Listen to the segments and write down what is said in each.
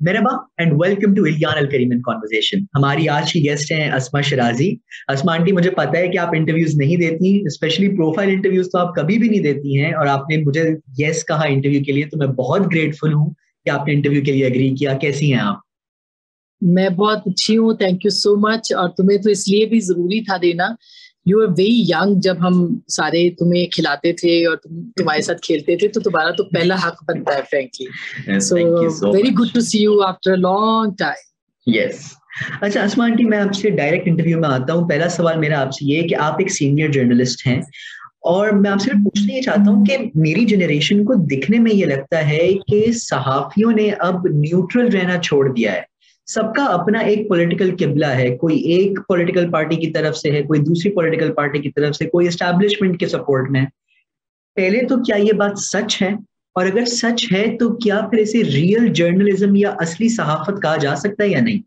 مرحبا and welcome to الیان الکریم conversation. ہماری آج کی گیسٹ ہیں اسما شرازی. اسما آنٹی, مجھے پتا ہے کہ آپ انٹرویوز نہیں دیتی, اسپیشلی پروفائل انٹرویوز تو آپ کبھی بھی نہیں دیتی ہیں, اور آپ نے مجھے یس کہا انٹرویو کے لیے, تو میں بہت گریٹفل ہوں کہ آپ نے انٹرویو کے لیے اگری کیا. کیسی ہیں آپ؟ میں بہت اچھی ہوں, تھینک یو سو مچ. اور تمہیں تو اس لیے بھی ضروری تھا دینا, یو آر ویری ینگ. جب ہم سارے تمہیں کھلاتے تھے اور تمہارے ساتھ کھیلتے تھے تو تمہارا تو پہلا حق بنتا ہے frankly. So very good to see you after a long time. Yes. اچھا اسما آنٹی, میں آپ سے ڈائریکٹ انٹرویو میں آتا ہوں. پہلا سوال میرا آپ سے یہ ہے کہ آپ ایک سینئر جرنلسٹ ہیں, اور میں آپ سے پوچھنا یہ چاہتا ہوں کہ میری جنریشن کو دکھنے میں یہ لگتا ہے کہ صحافیوں نے اب نیوٹرل رہنا چھوڑ دیا ہے. سب کا اپنا ایک پولیٹیکل قبلہ ہے, کوئی ایک پولیٹیکل پارٹی کی طرف سے ہے, کوئی دوسری پولیٹیکل پارٹی کی طرف سے, کوئی اسٹیبلشمنٹ کے سپورٹ میں. پہلے تو کیا یہ بات سچ ہے, اور اگر سچ ہے تو کیا پھر اسے ریئل جرنلزم یا اصلی صحافت کہا جا سکتا ہے یا نہیں؟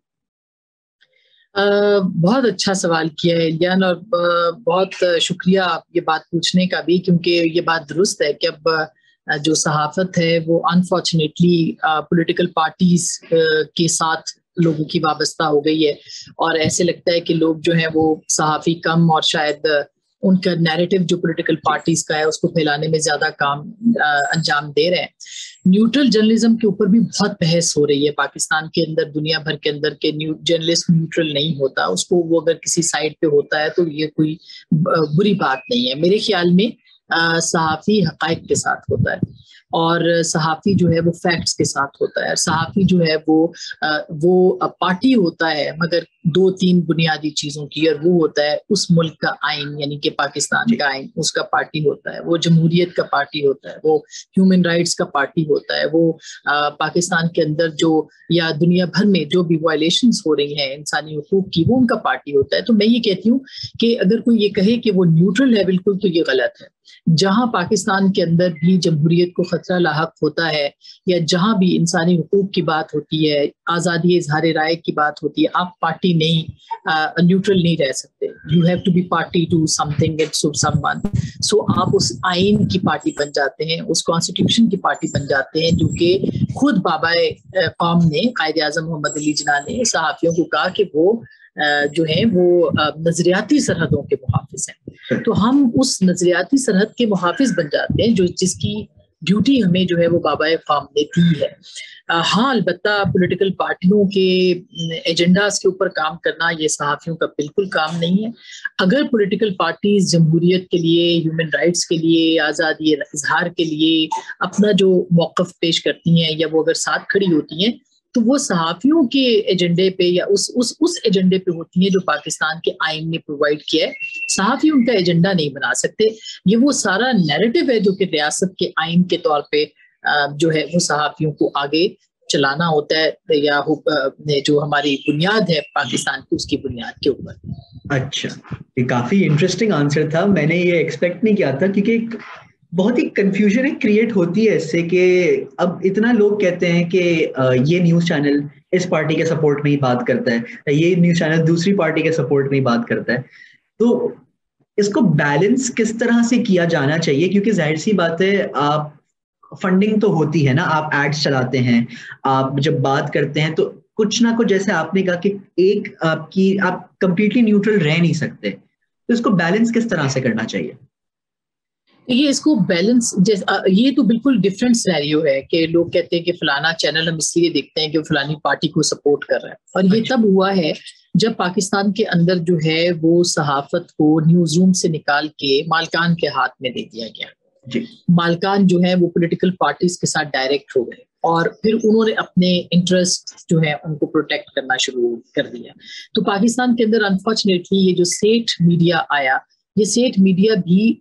بہت اچھا سوال کیا ہے الیان, اور بہت شکریہ آپ یہ بات پوچھنے کا بھی, کیونکہ یہ بات درست ہے کہ اب جو صحافت ہے وہ انفارچونیٹلی پولیٹیکل پارٹیز کے ساتھ لوگوں کی وابستہ ہو گئی ہے, اور ایسے لگتا ہے کہ لوگ جو ہیں وہ صحافی کم, اور شاید ان کا نیریٹو جو پولیٹیکل پارٹیز کا ہے اس کو پھیلانے میں زیادہ کام انجام دے رہے ہیں. نیوٹرل جرنلزم کے اوپر بھی بہت بحث ہو رہی ہے پاکستان کے اندر, دنیا بھر کے اندر, کہ جرنلسٹ نیوٹرل نہیں ہوتا. اس کو وہ اگر کسی سائڈ پہ ہوتا ہے تو یہ کوئی بری بات نہیں ہے. میرے خیال میں صحافی حقائق کے ساتھ ہوتا ہے, اور صحافی جو ہے وہ فیکٹس کے ساتھ ہوتا ہے. صحافی جو ہے وہ پارٹی ہوتا ہے مگر 2-3 بنیادی چیزوں کی, اور وہ ہوتا ہے اس ملک کا آئین, یعنی کہ پاکستان کا آئین, اس کا پارٹی ہوتا ہے. وہ جمہوریت کا پارٹی ہوتا ہے, وہ ہیومن رائٹس کا پارٹی ہوتا ہے, وہ پاکستان کے اندر جو یا دنیا بھر میں جو بھی وائلیشنز ہو رہی ہیں انسانی حقوق کی, وہ ان کا پارٹی ہوتا ہے. تو میں یہ کہتی ہوں کہ اگر کوئی یہ کہے کہ وہ نیوٹرل ہے بالکل, تو یہ غلط ہے. جہاں پاکستان کے اندر بھی جمہوریت کو خطرہ لاحق ہوتا ہے, یا جہاں بھی انسانی حقوق کی بات ہوتی ہے, آزادی اظہار رائے کی بات ہوتی ہے, آپ پارٹی نہیں, نیوٹرل نہیں رہ سکتے. You have to be party to something and so someone. So آپ اس آئین کی پارٹی بن جاتے ہیں, اس کانسٹیٹیوشن کی پارٹی بن جاتے ہیں, جو کہ خود بابا قوم نے, قائد اعظم محمد علی جناح نے صحافیوں کو کہا کہ وہ جو ہیں وہ نظریاتی سرحدوں کے محافظ ہیں. تو ہم اس نظریاتی سرحد کے محافظ بن جاتے ہیں, جس کی ڈیوٹی ہمیں جو ہے وہ بابا قوم نے دی ہے. ہاں, البتہ پولیٹیکل پارٹیوں کے ایجنڈاز کے اوپر کام کرنا یہ صحافیوں کا بالکل کام نہیں ہے. اگر پولیٹیکل پارٹیز جمہوریت کے لیے, ہیومن رائٹس کے لیے, آزادی اظہار کے لیے اپنا جو موقف پیش کرتی ہیں, یا وہ اگر ساتھ کھڑی ہوتی ہیں, تو وہ صحافیوں کے ایجنڈے پہ یا اس ایجنڈے پہ ہوتی ہیں جو پاکستان کے آئین نے پرووائڈ کیا ہے. صحافی ان کا ایجنڈا نہیں بنا سکتے. یہ وہ سارا نیریٹو ہے جو کہ ریاست کے آئین کے طور پہ جو ہے وہ صحافیوں کو آگے چلانا ہوتا ہے, یا جو ہماری بنیاد ہے پاکستان کی, اس کی بنیاد کے اوپر. اچھا, یہ کافی انٹرسٹنگ آنسر تھا. میں نے یہ ایکسپیکٹ نہیں کیا تھا, کیونکہ بہت ہی کنفیوژن کریٹ ہوتی ہے اس سے کہ اب اتنا لوگ کہتے ہیں کہ یہ نیوز چینل اس پارٹی کے سپورٹ میں ہی بات کرتا ہے, یہ نیوز چینل دوسری پارٹی کے سپورٹ میں ہی بات کرتا ہے. تو اس کو بیلنس کس طرح سے کیا جانا چاہیے؟ کیونکہ ظاہر سی بات ہے, آپ فنڈنگ تو ہوتی ہے نا, آپ ایڈس چلاتے ہیں, آپ جب بات کرتے ہیں تو کچھ نہ کچھ, جیسے آپ نے کہا کہ ایک آپ کمپلیٹلی نیوٹرل رہ نہیں سکتے, تو اس کو بیلنس کس طرح سے کرنا چاہیے؟ یہ اس کو بیلنس, یہ تو بالکل ڈفرینٹ سینیریو ہے کہ لوگ کہتے ہیں کہ فلانا چینل ہم اس لیے دیکھتے ہیں کہ فلانی پارٹی کو سپورٹ کر رہا ہے, اور یہ تب ہوا ہے جب پاکستان کے اندر جو ہے وہ صحافت کو نیوز روم سے نکال کے مالکان کے ہاتھ میں دے دیا گیا. مالکان جو ہے وہ پولیٹیکل پارٹیز کے ساتھ ڈائریکٹ ہو گئے, اور پھر انہوں نے اپنے انٹرسٹ جو ہے ان کو پروٹیکٹ کرنا شروع کر دیا. تو پاکستان کے اندر انفارچونیٹلی یہ جو سیٹ میڈیا آیا, یہ سیٹ میڈیا بھی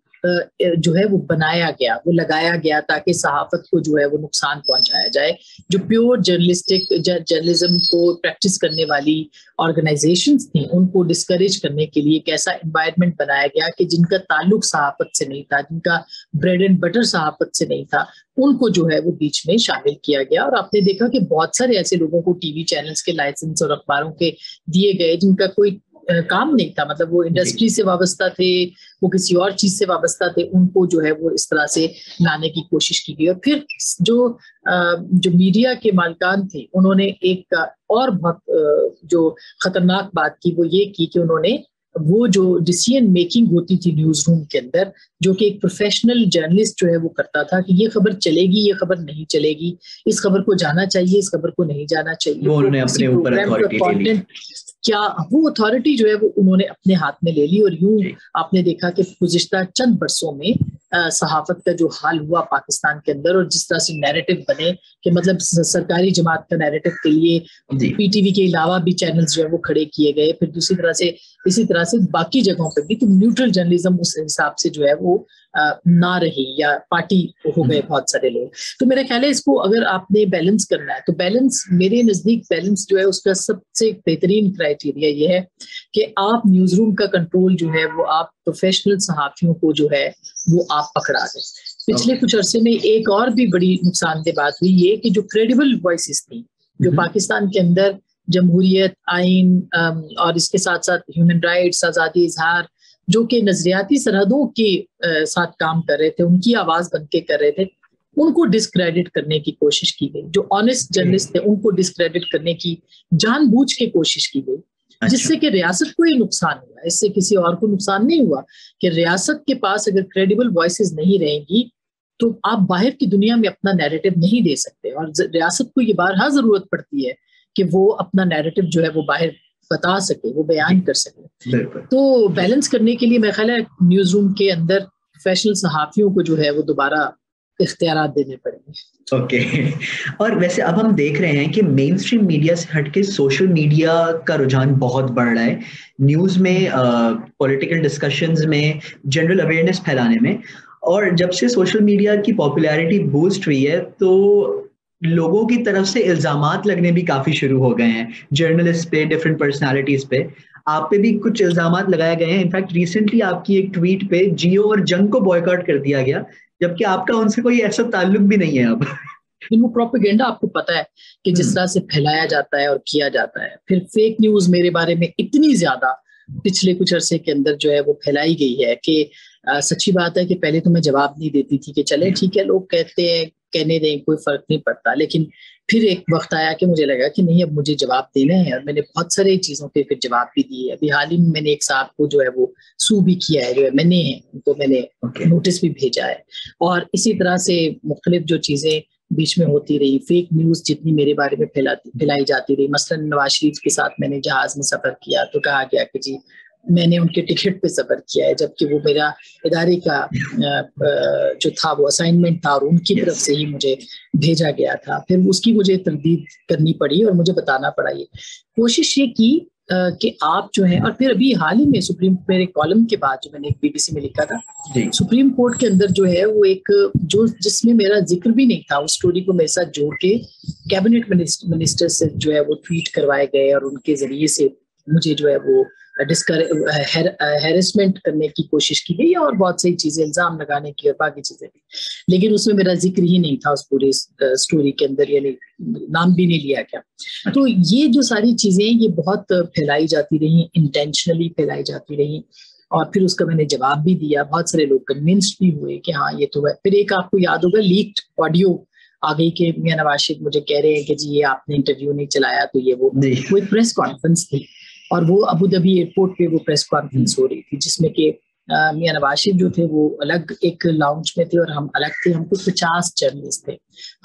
جو ہے وہ بنایا گیا, وہ لگایا گیا تاکہ صحافت کو جو ہے وہ نقصان پہنچایا جائے. جو پیور جرنلزم کو پریکٹس کرنے والی آرگنائزیشنز تھیں, ان کو ڈسکریج کرنے کے لیے ایک ایسا انوائرمنٹ بنایا گیا کہ جن کا تعلق صحافت سے نہیں تھا, جن کا بریڈ اینڈ بٹر صحافت سے نہیں تھا, ان کو جو ہے وہ بیچ میں شامل کیا گیا. اور آپ نے دیکھا کہ بہت سارے ایسے لوگوں کو ٹی وی چینلز کے لائسنس اور اخباروں کے دیے گئے جن کا کوئی کام نہیں تھا, مطلب وہ انڈسٹری سے وابستہ تھے, وہ کسی اور چیز سے وابستہ تھے, ان کو جو ہے وہ اس طرح سے لانے کی کوشش کی گئی. اور پھر جو میڈیا کے مالکان تھے انہوں نے ایک اور بہت جو خطرناک بات کی وہ یہ کی کہ انہوں نے وہ جو ڈیسیژن میکنگ ہوتی تھی نیوز روم کے اندر, جو کہ ایک پروفیشنل جرنلسٹ جو ہے وہ کرتا تھا کہ یہ خبر چلے گی, یہ خبر نہیں چلے گی, اس خبر کو جانا چاہیے, اس خبر کو نہیں جانا چاہیے, وہ انہوں نے اپنے اوپر اتھارٹی لے لی. کیا وہ اتھارٹی جو ہے وہ انہوں نے اپنے ہاتھ میں لے لی. اور یوں آپ نے دیکھا کہ گزشتہ چند برسوں میں صحافت کا جو حال ہوا پاکستان کے اندر, اور جس طرح سے نیریٹو بنے کہ مطلب سرکاری جماعت کا نیریٹو کے لیے پی ٹی وی کے علاوہ بھی چینلز جو ہے وہ کھڑے کیے گئے, پھر دوسری طرح سے اسی طرح سے باقی جگہوں پہ بھی, تو نیوٹرل جرنلزم اس حساب سے جو ہے وہ نہ رہی, یا پارٹی ہو گئے بہت سارے لوگ. تو میرا خیال ہے اس کو اگر آپ نے بیلنس کرنا ہے تو بیلنس, میرے نزدیک بیلنس جو ہے اس کا سب سے بہترین کرائٹیریا یہ ہے کہ آپ نیوز روم کا کنٹرول جو ہے وہ آپ پروفیشنل صحافیوں کو جو ہے وہ آپ پکڑا دیں. پچھلے کچھ عرصے میں ایک اور بھی بڑی نقصان دہ بات ہوئی یہ کہ جو کریڈیبل وائسز تھیں جو پاکستان کے اندر جمہوریت, آئین اور اس کے ساتھ ساتھ ہیومن رائٹس, آزادی اظہار, جو کہ نظریاتی سرحدوں کے ساتھ کام کر رہے تھے, ان کی آواز بن کے کر رہے تھے, ان کو ڈسکریڈٹ کرنے کی کوشش کی گئی. جو آنےسٹ جرنلسٹ تھے ان کو ڈسکریڈٹ کرنے کی جان بوجھ کے کوشش کی گئی, جس سے کہ ریاست کو ہی نقصان ہوا, اس سے کسی اور کو نقصان نہیں ہوا. کہ ریاست کے پاس اگر کریڈیبل وائسز نہیں رہیں گی تو آپ باہر کی دنیا میں اپنا نیریٹو نہیں دے سکتے, اور ریاست کو یہ بارہا ضرورت پڑتی ہے کہ وہ اپنا نیریٹو جو ہے وہ باہر بتا سکے, وہ بیان کر سکے. تو بیلنس کرنے کے لیے میرا خیال ہے نیوز روم کے اندر پروفیشنل صحافیوں کو جو ہے وہ دوبارہ اختیارات دینے پڑیں گے. اوکے. اور ویسے اب ہم دیکھ رہے ہیں کہ مین اسٹریم میڈیا سے ہٹ کے سوشل میڈیا کا رجحان بہت بڑھ رہا ہے نیوز میں, پولیٹیکل ڈسکشنز میں, جنرل اویئرنیس پھیلانے میں. اور جب سے سوشل میڈیا کی پاپولیرٹی بوسٹ ہوئی ہے تو لوگوں کی طرف سے الزامات لگنے بھی کافی شروع ہو گئے ہیں, جرنلسٹ پہ, ڈفرینٹ پرسنالٹیز پہ. آپ پہ بھی کچھ الزامات لگائے گئے ہیں. انفیکٹ ریسنٹلی آپ کی ایک ٹویٹ پہ جیو اور جنگ کو بوائکاٹ کر دیا گیا, جبکہ آپ کا ان سے کوئی ایسا تعلق بھی نہیں ہے اب. وہ پروپیگنڈا آپ کو پتا ہے کہ جس طرح سے پھیلایا جاتا ہے اور کیا جاتا ہے. پھر فیک نیوز میرے بارے میں اتنی زیادہ پچھلے کچھ عرصے کے اندر جو ہے وہ پھیلائی گئی ہے کہ سچی بات ہے کہ پہلے تو میں جواب نہیں دیتی تھی کہ چلے ٹھیک ہے لوگ کہتے ہیں, کہنے دیں, کوئی فرق نہیں پڑتا. لیکن پھر ایک وقت آیا کہ مجھے لگا کہ نہیں اب مجھے جواب دینا ہے, اور میں نے بہت سارے چیزوں پہ پھر جواب بھی دیے. ابھی حال ہی میں نے ایک صاحب کو جو ہے وہ سو بھی کیا ہے, جو ہے ان کو میں نے نوٹس بھی بھیجا ہے. اور اسی طرح سے مختلف جو چیزیں بیچ میں ہوتی رہی, فیک نیوز جتنی میرے بارے میں پھیلائی جاتی رہی. مثلاً نواز شریف کے ساتھ میں نے جہاز میں سفر کیا تو کہا گیا کہ جی میں نے ان کے ٹکٹ پہ سفر کیا ہے, جبکہ وہ میرا ادارے کا جو تھا وہ اسائنمنٹ تھا اور ان کی طرف سے ہی مجھے بھیجا گیا تھا. پھر اس کی مجھے تردید کرنی پڑی اور مجھے بتانا پڑا. یہ کوشش یہ کی کہ آپ جو ہیں, اور پھر ابھی حال ہی میں میرے کالم کے بعد جو میں نے ایک BBC میں لکھا تھا, سپریم کورٹ کے اندر جو ہے وہ ایک جس میں میرا ذکر بھی نہیں تھا, اس سٹوری کو میرے ساتھ جوڑ کے کیبنٹ منسٹر سے جو ہے وہ ٹویٹ کروائے گئے, اور ان کے ذریعے سے مجھے جو ہے وہ ہیرسمنٹ کرنے کی کوشش کی گئی, اور بہت سی چیزیں الزام لگانے کی اور باقی چیزیں بھی. لیکن اس میں میرا ذکر ہی نہیں تھا اس پوری سٹوری کے اندر, یعنی نام بھی نہیں لیا گیا. تو یہ جو ساری چیزیں یہ بہت پھیلائی جاتی رہی, انٹینشنلی پھیلائی جاتی رہی, اور پھر اس کا میں نے جواب بھی دیا. بہت سارے لوگ کنونسڈ بھی ہوئے کہ ہاں یہ تو ہے. پھر ایک آپ کو یاد ہوگا لیکڈ آڈیو آ گئی کہ میاں نواز شریف مجھے کہہ رہے ہیں کہ جی یہ آپ نے انٹرویو نہیں چلایا, تو یہ وہ ایک پریس کانفرنس تھی, اور وہ ابو دھابی ایئرپورٹ پہ وہ پریس کانفرنس ہو رہی تھی, جس میں کہ میاں نواز شریف جو تھے وہ الگ ایک لاؤنج میں تھے اور ہم الگ تھے. ہم کو 50 جرنلسٹ تھے.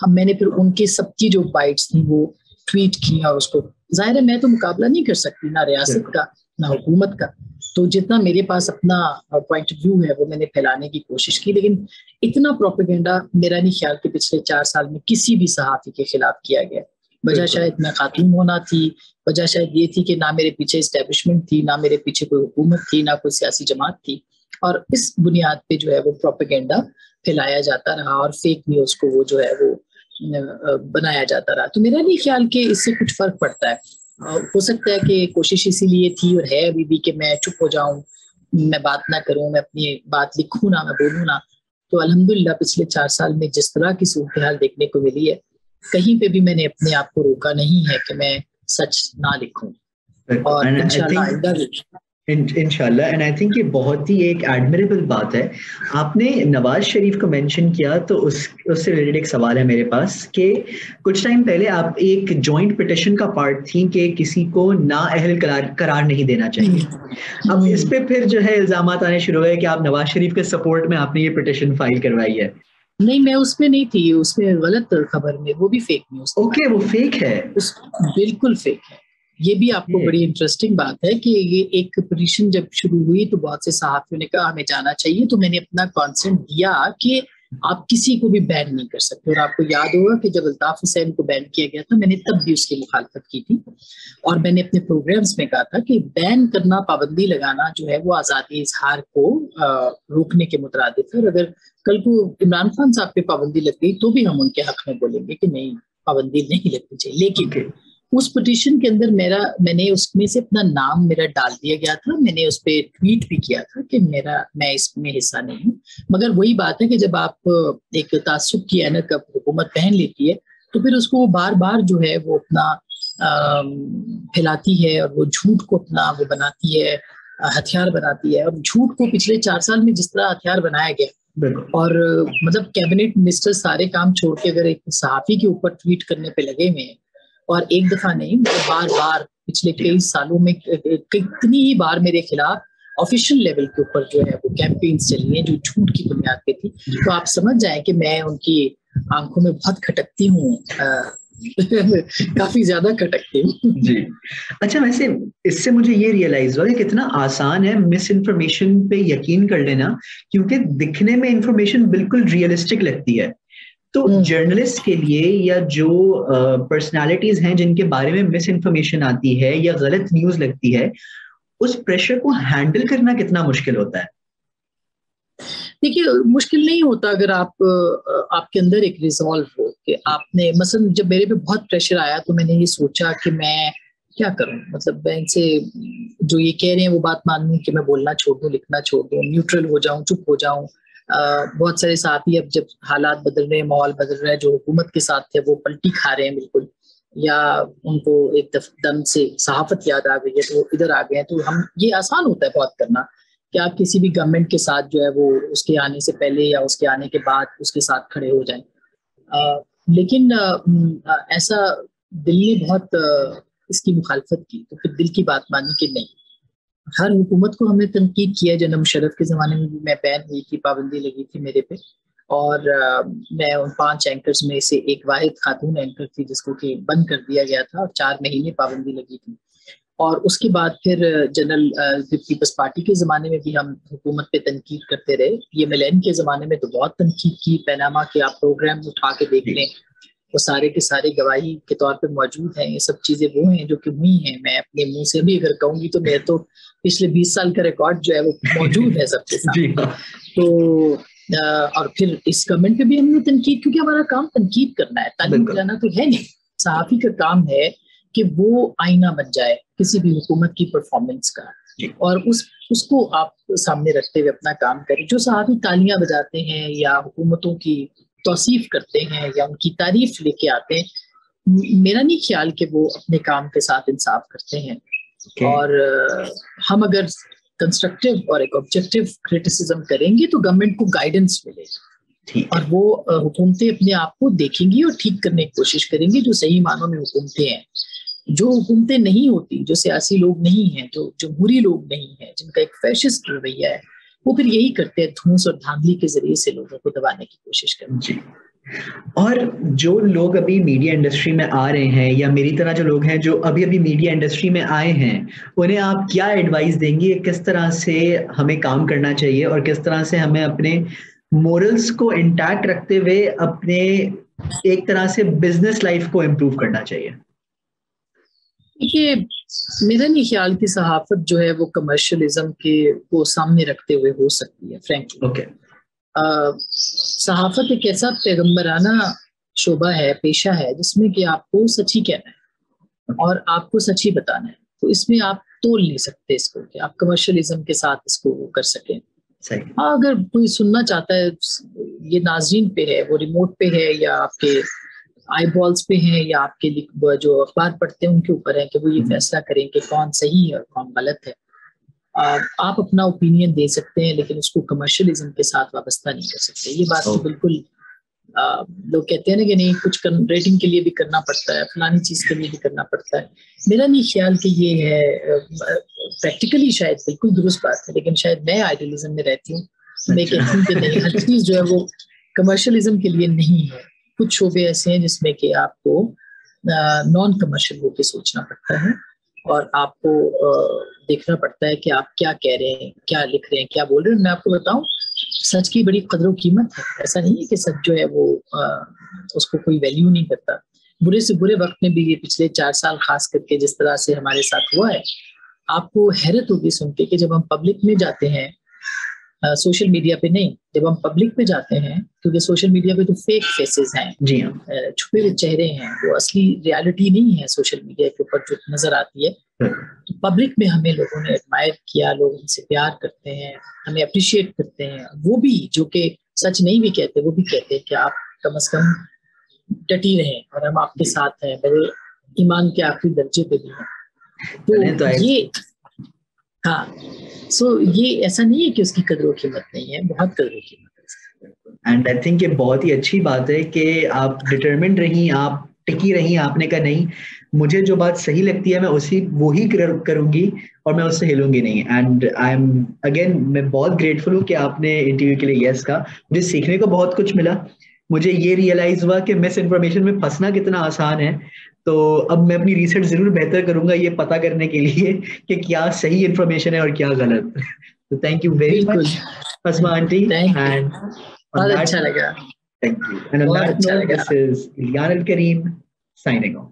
میں نے پھر ان کے سب کی جو بائٹس تھیں وہ ٹویٹ کی, اور اس کو ظاہر ہے میں تو مقابلہ نہیں کر سکتی نہ ریاست کا نہ حکومت کا, تو جتنا میرے پاس اپنا پوائنٹ آف ویو ہے وہ میں نے پھیلانے کی کوشش کی. لیکن اتنا پروپیگنڈا میرا نہیں خیال کہ پچھلے 4 سال میں کسی بھی صحافی کے خلاف کیا گیا. وجہ شاید میں خاتون ہونا تھی, وجہ شاید یہ تھی کہ نہ میرے پیچھے اسٹیبلشمنٹ تھی, نہ میرے پیچھے کوئی حکومت تھی, نہ کوئی سیاسی جماعت تھی, اور اس بنیاد پہ جو ہے وہ پروپیگنڈا پھیلایا جاتا رہا اور فیک نیوز کو وہ جو ہے وہ بنایا جاتا رہا. تو میرا نہیں خیال کہ اس سے کچھ فرق پڑتا ہے. ہو سکتا ہے کہ کوشش اسی لیے تھی اور ہے ابھی بھی کہ میں چپ ہو جاؤں, میں بات نہ کروں, میں اپنی بات لکھوں نہ, میں بولوں نہ. تو الحمدللہ پچھلے 4 سال میں جس طرح کی صورتحال دیکھنے کو ملی ہے, کہیں پہ بھی میں نے اپنے آپ کو روکا نہیں ہے کہ میں سچ نہ لکھوں. اور انشاءاللہ انشاءاللہ. اینڈ آئی تھنک یہ بہت ہی ایک ایڈمیریبل بات ہے. آپ نے نواز شریف کو مینشن کیا تو اس سے ریلیٹڈ ایک سوال ہے میرے پاس کہ کچھ ٹائم پہلے آپ ایک جوائنٹ پٹیشن کا پارٹ تھیں کہ کسی کو نااہل قرار نہیں دینا چاہیے. اب اس پہ پھر جو ہے الزامات آنے شروع ہوئے کہ آپ نواز شریف کے سپورٹ میں آپ نے یہ پٹیشن فائل کروائی ہے. نہیں، میں اس میں نہیں تھی، اس میں غلط خبر میں، وہ بھی فیک نیوز. اوکے، وہ فیک ہے، بالکل فیک ہے. یہ بھی آپ کو بڑی انٹرسٹنگ بات ہے کہ یہ ایک پٹیشن جب شروع ہوئی تو بہت سے صحافیوں نے کہا ہمیں جانا چاہیے، تو میں نے اپنا کانسنٹ دیا کہ آپ کسی کو بھی بین نہیں کر سکتے. اور آپ کو یاد ہوگا کہ جب الطاف حسین کو بین کیا گیا تھا میں نے تب بھی اس کی مخالفت کی تھی، اور میں نے اپنے پروگرامز میں کہا تھا کہ بین کرنا، پابندی لگانا جو ہے وہ آزادی اظہار کو روکنے کے مترادف ہے. اور اگر کل کو عمران خان صاحب پہ پابندی لگ گئی تو بھی ہم ان کے حق میں بولیں گے کہ نہیں، پابندی نہیں لگنی چاہیے. لیکن اس پٹیشن کے اندر میں نے اس میں سے اپنا نام میرا ڈال دیا گیا تھا. میں نے اس پہ ٹویٹ بھی کیا تھا کہ میں اس میں حصہ نہیں ہوں. مگر وہی بات ہے کہ جب آپ ایک تعصب کی اینک حکومت پہن لیتی ہے تو پھر اس کو بار بار جو ہے وہ اپنا پھیلاتی ہے، اور وہ جھوٹ کو اپنا وہ بناتی ہے، ہتھیار بناتی ہے. اور جھوٹ کو پچھلے 4 سال میں جس طرح ہتھیار بنایا گیا، اور مطلب کیبنٹ منسٹر سارے کام چھوڑ کے اگر ایک صحافی کے اوپر ٹویٹ کرنے پہ لگے ہوئے ہیں، اور ایک دفعہ نہیں، بار بار پچھلے کئی سالوں میں کتنی ہی بار میرے خلاف آفیشیل لیول کے اوپر جو ہے وہ کیمپینز چلی ہیں جو جھوٹ کی بنیاد پہ تھی، تو آپ سمجھ جائیں کہ میں ان کی آنکھوں میں بہت کھٹکتی ہوں، کافی زیادہ کھٹکتی ہوں. جی اچھا، ویسے اس سے مجھے یہ ریئلائز ہوا کہ کتنا آسان ہے مس انفارمیشن پہ یقین کر لینا، کیونکہ دکھنے میں انفارمیشن بالکل ریئلسٹک لگتی ہے. تو جرنلسٹ کے لیے یا جو پرسنالٹیز ہیں جن کے بارے میں مس انفارمیشن آتی ہے یا غلط نیوز لگتی ہے، اس پریشر کو ہینڈل کرنا کتنا مشکل ہوتا ہے؟ دیکھیے، مشکل نہیں ہوتا اگر آپ کے اندر ایک ریزالو ہو کہ آپ نے، مثلا جب میرے پہ بہت پریشر آیا تو میں نے یہ سوچا کہ میں کیا کروں، مطلب میں ان سے جو یہ کہہ رہے ہیں وہ بات مانوں کہ میں بولنا چھوڑ دوں، لکھنا چھوڑ دوں، نیوٹرل ہو جاؤں، چپ ہو جاؤں. بہت سارے صحافی اب جب حالات بدل رہے ہیں، ماحول بدل رہا ہے، جو حکومت کے ساتھ تھے وہ پلٹی کھا رہے ہیں بالکل، یا ان کو ایک دم سے صحافت یاد آ گئی ہے تو وہ ادھر آ گئے ہیں. تو یہ آسان ہوتا ہے بہت کرنا کہ آپ کسی بھی گورنمنٹ کے ساتھ جو ہے وہ اس کے آنے سے پہلے یا اس کے آنے کے بعد اس کے ساتھ کھڑے ہو جائیں. لیکن ایسا دل نے بہت اس کی مخالفت کی تو پھر دل کی بات مانی کہ نہیں. ہر حکومت کو ہم نے تنقید کیا ہے. جناب مشرف کے زمانے میں بھی میں بین ہوئی تھی، پابندی لگی تھی میرے پہ، اور میں ان 5 اینکرز میں سے ایک واحد خاتون اینکر تھی جس کو کہ بند کر دیا گیا تھا، اور 4 مہینے پابندی لگی تھی. اور اس کے بعد پھر جنرل پیپلز پارٹی کے زمانے میں بھی ہم حکومت پہ تنقید کرتے رہے. یہ ملین کے زمانے میں تو بہت تنقید کی. پیناما کے آپ پروگرام اٹھا کے دیکھ لیں، وہ سارے کے سارے گواہی کے طور پہ موجود ہیں. یہ سب چیزیں وہ ہیں جو کہ ہوئی ہیں. میں اپنے منہ سے بھی اگر کہوں گی تو میرے تو پچھلے 20 سال کا ریکارڈ جو ہے وہ موجود ہے سب کے ساتھ. تو اور پھر اس گورنمنٹ پہ بھی ہم نے تنقید، کیونکہ ہمارا کام تنقید کرنا ہے، تعلیم دلانا تو ہے نہیں. صحافی کا کام ہے کہ وہ آئینہ بن جائے کسی بھی حکومت کی پرفارمنس کا، اور اس کو آپ سامنے رکھتے ہوئے اپنا کام کریں. جو صحافی تالیاں بجاتے ہیں یا حکومتوں کی توصیف کرتے ہیں یا ان کی تعریف لے کے آتے ہیں، میرا نہیں خیال کہ وہ اپنے کام کے ساتھ انصاف کرتے ہیں. اور ہم اگر کنسٹرکٹیو اور ایک آبجیکٹیو کرٹیسزم کریں گے تو گورنمنٹ کو گائیڈنس ملے گی، اور وہ حکومتیں اپنے آپ کو دیکھیں گی اور ٹھیک کرنے کی کوشش کریں گی جو صحیح معنوں میں حکومتیں ہیں. جو حکومتیں نہیں ہوتی، جو سیاسی لوگ نہیں ہیں، جو جمہوری لوگ نہیں ہیں، جن کا ایک فیشسٹ رویہ ہے، وہ پھر یہی کرتے ہیں، دھونس اور دھاندلی کے ذریعے سے لوگوں کو دبانے کی کوشش کرتے ہیں. جی. اور جو لوگ ابھی میڈیا انڈسٹری میں آ رہے ہیں یا میری طرح جو لوگ ہیں جو ابھی میڈیا انڈسٹری میں آئے ہیں، انہیں آپ کیا ایڈوائز دیں گے؟ کس طرح سے ہمیں کام کرنا چاہیے اور کس طرح سے ہمیں اپنے مورلز کو انٹیکٹ رکھتے ہوئے اپنے ایک طرح سے بزنس لائف کو امپروو کرنا چاہیے؟ دیکھیے، میرا نہیں خیال کہ صحافت جو ہے وہ کمرشلزم کے کو سامنے رکھتے ہوئے ہو سکتی ہے. فرینکلی صحافت ایک ایسا پیغمبرانہ شعبہ ہے، پیشہ ہے، جس میں کہ آپ کو سچ ہی کہنا ہے اور آپ کو سچ ہی بتانا ہے. تو اس میں آپ تول نہیں سکتے اس کو کہ آپ کمرشلزم کے ساتھ اس کو کر سکیں. ہاں، اگر کوئی سننا چاہتا ہے، یہ ناظرین پہ ہے، وہ ریموٹ پہ ہے یا آپ کے آئی بالس پہ ہیں یا آپ کے جو اخبار پڑھتے ہیں ان کے اوپر ہے کہ وہ یہ فیصلہ کریں کہ کون صحیح ہے اور کون غلط ہے. آپ اپنا اوپینین دے سکتے ہیں لیکن اس کو کمرشلزم کے ساتھ وابستہ نہیں کر سکتے. یہ بات تو بالکل لوگ کہتے ہیں نا کہ نہیں کچھ ریٹنگ کے لیے بھی کرنا پڑتا ہے, فلانی چیز کے لیے بھی کرنا پڑتا ہے. میرا نہیں خیال کہ یہ ہے, پریکٹیکلی شاید بالکل درست بات ہے, لیکن شاید میں آئیڈیلزم میں رہتی ہوں. میں کہتی ہوں کہ نہیں, ہر چیز جو ہے وہ کمرشلزم کے لیے نہیں ہے. کچھ شعبے ایسے ہیں جس میں کہ آپ کو نان کمرشل ہو کے سوچنا پڑتا ہے اور آپ کو دیکھنا پڑتا ہے کہ آپ کیا کہہ رہے ہیں, کیا لکھ رہے ہیں, کیا بول رہے ہیں. میں آپ کو بتاؤں, سچ کی بڑی قدر و قیمت ہے. ایسا نہیں ہے کہ سچ جو ہے وہ اس کو کوئی ویلیو نہیں کرتا. برے سے برے وقت میں بھی یہ پچھلے 4 سال خاص کر کے جس طرح سے ہمارے ساتھ ہوا ہے, آپ کو حیرت ہوگی سن کے کہ جب ہم پبلک میں جاتے ہیں, سوشل میڈیا پہ نہیں, جب ہم پبلک میں جاتے ہیں, کیونکہ سوشل میڈیا پہ تو فیک فیسز ہیں, جی ہاں, چھپے ہوئے چہرے ہیں, وہ اصلی ریالٹی نہیں ہے سوشل میڈیا کے اوپر جو نظر آتی ہے. تو پبلک میں ہمیں لوگوں نے ایڈمائر کیا, لوگ ہم سے پیار کرتے ہیں, ہمیں اپریشیٹ کرتے ہیں. وہ بھی جو کہ سچ نہیں بھی کہتے, وہ بھی کہتے ہیں کہ آپ کم از کم ڈٹی رہیں اور ہم آپ کے ساتھ ہیں, میرے ایمان کے آخری درجے پہ بھی ہیں. تو یہ ہاں, سو یہ ایسا نہیں ہے کہ اس کی قدر و قیمت نہیں ہے, بہت قدر و قیمت ہے. اینڈ آئی تھنک یہ بہت ہی اچھی بات ہے کہ آپ ڈٹرمنڈ رہیں, آپ ٹکی رہیں. آپ نے کہا نہیں, مجھے جو بات صحیح لگتی ہے میں وہی کروں گی اور میں اس سے ہلوں گی نہیں. اینڈ آئی ایم اگین, میں بہت گریٹفل ہوں کہ آپ نے انٹرویو کے لیے یس کہا. مجھے سیکھنے کو بہت کچھ ملا. مجھے یہ ریئلائز ہوا کہ مس انفارمیشن میں پھنسنا کتنا آسان ہے. تو اب میں اپنی ریسرچ ضرور بہتر کروں گا یہ پتا کرنے کے لیے کہ کیا صحیح انفارمیشن ہے اور کیا غلط. تو thank you very much Asma aunty. And بہت اچھا لگا. Thank you. And on that note, this is Ilyan Al Kareem signing off.